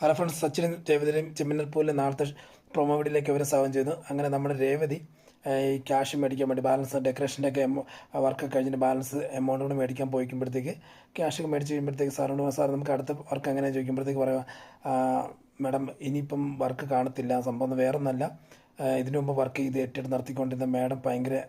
Hello friends, സച്ചിനും രേവതിയും ചെമ്മീനൽ പോലെ നാളത്തെ promo വീഡിയോയിലേക്ക് അവരെ സ്വാഗതം ചെയ്യുന്നു. അങ്ങനെ നമ്മുടെ രേവതി ഈ ക്യാഷ് മേടിക്കാൻ വേണ്ടി ബാലൻസ് ഡെക്കറേഷൻ്റെ ഒക്കെ വർക്ക് കഴിഞ്ഞിട്ട് ബാലൻസ് എമൗണ്ട് കൂടെ മേടിക്കാൻ പോയിക്കുമ്പോഴത്തേക്ക് ക്യാഷ് മേടിച്ച് കഴിയുമ്പോഴത്തേക്ക് സാർ നമുക്ക് അടുത്ത വർക്ക് എങ്ങനെ ചോദിക്കുമ്പോഴത്തേക്ക് പറയാം, മാഡം ഇനിയിപ്പം വർക്ക് കാണത്തില്ല, സംഭവം വേറെ ഒന്നല്ല, ഇതിനു മുമ്പ് വർക്ക് ചെയ്ത് ഏറ്റെടുത്ത് നടത്തിക്കൊണ്ടിരുന്ന മാഡം ഭയങ്കര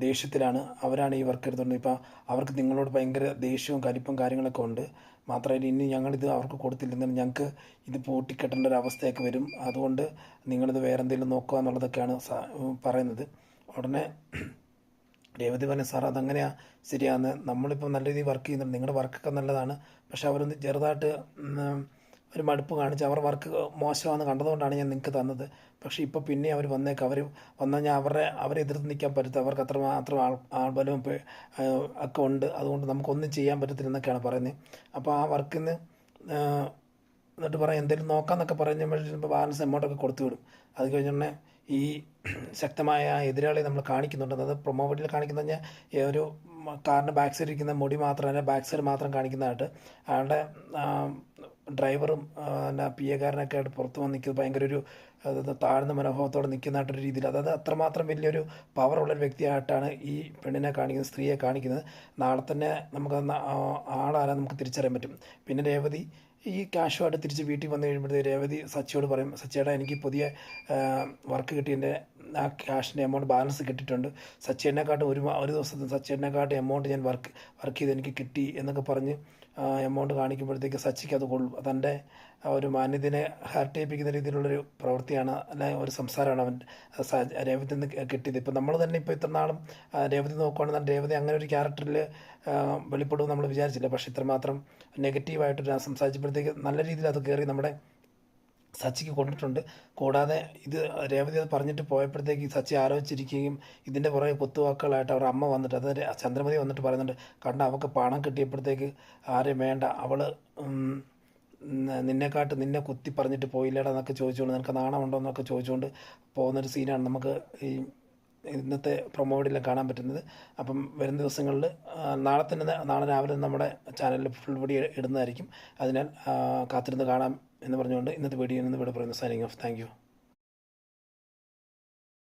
ദേഷ്യത്തിലാണ്. അവരാണ് ഈ വർക്ക് എടുത്തുകൊണ്ട് ഇപ്പോൾ അവർക്ക് നിങ്ങളോട് ഭയങ്കര ദേഷ്യവും കലിപ്പും കാര്യങ്ങളൊക്കെ ഉണ്ട്. മാത്രമല്ല ഇനി ഞങ്ങളിത് അവർക്ക് കൊടുത്തില്ലെന്നാലും ഞങ്ങൾക്ക് ഇത് പൂട്ടിക്കെട്ടേണ്ട ഒരു അവസ്ഥയൊക്കെ വരും. അതുകൊണ്ട് നിങ്ങളിത് വേറെ എന്തെങ്കിലും നോക്കുക എന്നുള്ളതൊക്കെയാണ് പറയുന്നത്. ഉടനെ രേവതി പറഞ്ഞു, സാർ അതങ്ങനെയാണ്, ശരിയാണ്, നമ്മളിപ്പോൾ നല്ല രീതിയിൽ വർക്ക് ചെയ്യുന്നുണ്ട്, നിങ്ങളുടെ വർക്കൊക്കെ നല്ലതാണ്, പക്ഷെ അവരൊന്ന് ചെറുതായിട്ട് ഒരു മടുപ്പ് കാണിച്ച് അവർ വർക്ക് മോശമാണെന്ന് കണ്ടതുകൊണ്ടാണ് ഞാൻ നിങ്ങൾക്ക് തന്നത്. പക്ഷേ ഇപ്പോൾ പിന്നെ അവർ വന്നേക്കാം, അവർ വന്നാൽ ഞാൻ അവരെ എതിർത്ത് നിൽക്കാൻ പറ്റത്തില്ല, അവർക്ക് അത്രമാത്രം ആൾബലവും ഒക്കെ ഉണ്ട്, അതുകൊണ്ട് നമുക്കൊന്നും ചെയ്യാൻ പറ്റത്തില്ല എന്നൊക്കെയാണ് പറയുന്നത്. അപ്പോൾ ആ വർക്കിന് എന്നിട്ട് പറയാം എന്തെങ്കിലും നോക്കാമെന്നൊക്കെ പറയുമ്പോൾ ബാലൻസ് എമൗണ്ടൊക്കെ കൊടുത്തു വിടും. അത് കഴിഞ്ഞുടനെ ഈ ശക്തമായ എതിരാളി നമ്മൾ കാണിക്കുന്നുണ്ട്. അത് പ്രൊമോ വീഡിയോയിൽ കാണിക്കുന്നത് കഴിഞ്ഞാൽ ഒരു കാറിൻ്റെ ബാക്ക് സൈഡ് ഇരിക്കുന്ന മുടി മാത്രമല്ല, ബാക്ക് സൈഡ് മാത്രം കാണിക്കുന്നതായിട്ട് അയാളുടെ ഡ്രൈവറും പിന്നെ പി എക്കാരനൊക്കെ ആയിട്ട് പുറത്ത് വന്ന് നിൽക്കുന്നത് ഭയങ്കര ഒരു താഴ്ന്ന മനോഭാവത്തോടെ നിൽക്കുന്നതായിട്ടൊരു രീതിയിൽ, അതായത് അത്രമാത്രം വലിയൊരു പവറുള്ളൊരു വ്യക്തിയായിട്ടാണ് ഈ പെണ്ണിനെ കാണിക്കുന്നത്, സ്ത്രീയെ കാണിക്കുന്നത്. നാളെ തന്നെ നമുക്ക് ആളാരാ നമുക്ക് തിരിച്ചറിയാൻ പറ്റും. പിന്നെ രേവതി ഈ ക്യാഷുമായിട്ട് തിരിച്ച് വീട്ടിൽ വന്നു കഴിയുമ്പോഴത്തേക്ക് രേവതി സച്ചിയോട് പറയും, സച്ചിയേട്ടാ എനിക്ക് പുതിയ വർക്ക് കിട്ടിയതിൻ്റെ ആ ക്യാഷിൻ്റെ എമൗണ്ട് ബാലൻസ് കിട്ടിയിട്ടുണ്ട്, സച്ചിയെന്നെക്കാട്ടും ഒരു ദിവസത്തെ സച്ചിയെന്നെക്കാട്ടും എമൗണ്ട് ഞാൻ വർക്ക് ചെയ്ത് എനിക്ക് കിട്ടി എന്നൊക്കെ പറഞ്ഞ് എമൗണ്ട് കാണിക്കുമ്പോഴത്തേക്ക് സച്ചിക്ക് അത് കൊള്ളും. അതെൻ്റെ ഒരു മാന്യതയെ ഹർട്ട് ചെയ്യിപ്പിക്കുന്ന രീതിയിലുള്ളൊരു പ്രവൃത്തിയാണ്, അല്ലെ ഒരു സംസാരമാണ് അവൻ രേവതി നിന്ന് കിട്ടിയത്. ഇപ്പം നമ്മൾ തന്നെ ഇപ്പോൾ ഇത്ര നാളും രേവതി നോക്കുകയാണെന്നാൽ രേവതി അങ്ങനെ ഒരു ക്യാരക്ടറിൽ വെളിപ്പെടുമെന്ന് നമ്മൾ വിചാരിച്ചില്ല. പക്ഷേ ഇത്രമാത്രം നെഗറ്റീവായിട്ട് സംസാരിച്ചപ്പോഴത്തേക്ക് നല്ല രീതിയിൽ അത് കയറി നമ്മുടെ സച്ചിക്ക് കൊണ്ടിട്ടുണ്ട്. കൂടാതെ ഇത് രേവതി അത് പറഞ്ഞിട്ട് പോയപ്പോഴത്തേക്ക് സച്ചി ആലോചിച്ചിരിക്കുകയും ഇതിൻ്റെ പുറകെ കുത്തുവാക്കുകളായിട്ട് അവർ അമ്മ വന്നിട്ട്, അത് ചന്ദ്രമതി വന്നിട്ട് പറയുന്നുണ്ട്, കണ്ട അവൾക്ക് പണം കിട്ടിയപ്പോഴത്തേക്ക് ആരെയും വേണ്ട, അവൾ നിന്നെ കുത്തി പറഞ്ഞിട്ട് പോയില്ലടാ എന്നൊക്കെ ചോദിച്ചുകൊണ്ട്, നിനക്ക് നാണമുണ്ടോ എന്നൊക്കെ ചോദിച്ചുകൊണ്ട് പോകുന്നൊരു സീനാണ് നമുക്ക് ഈ ഇന്നത്തെ പ്രൊമോ വീഡിയോയിൽ കാണാൻ പറ്റുന്നത്. അപ്പം വരും ദിവസങ്ങളിൽ നാളെ രാവിലെ നമ്മുടെ ചാനലിൽ ഫുൾ വീഡിയോ ഇടുന്നതായിരിക്കും. അതിനാൽ കാത്തിരുന്ന് കാണാം എന്ന് പറഞ്ഞുകൊണ്ട് ഇന്നത്തെ വീഡിയോയിൽ നിന്ന് ഇവിടെ പറയുന്നു. Signing off. Thank you.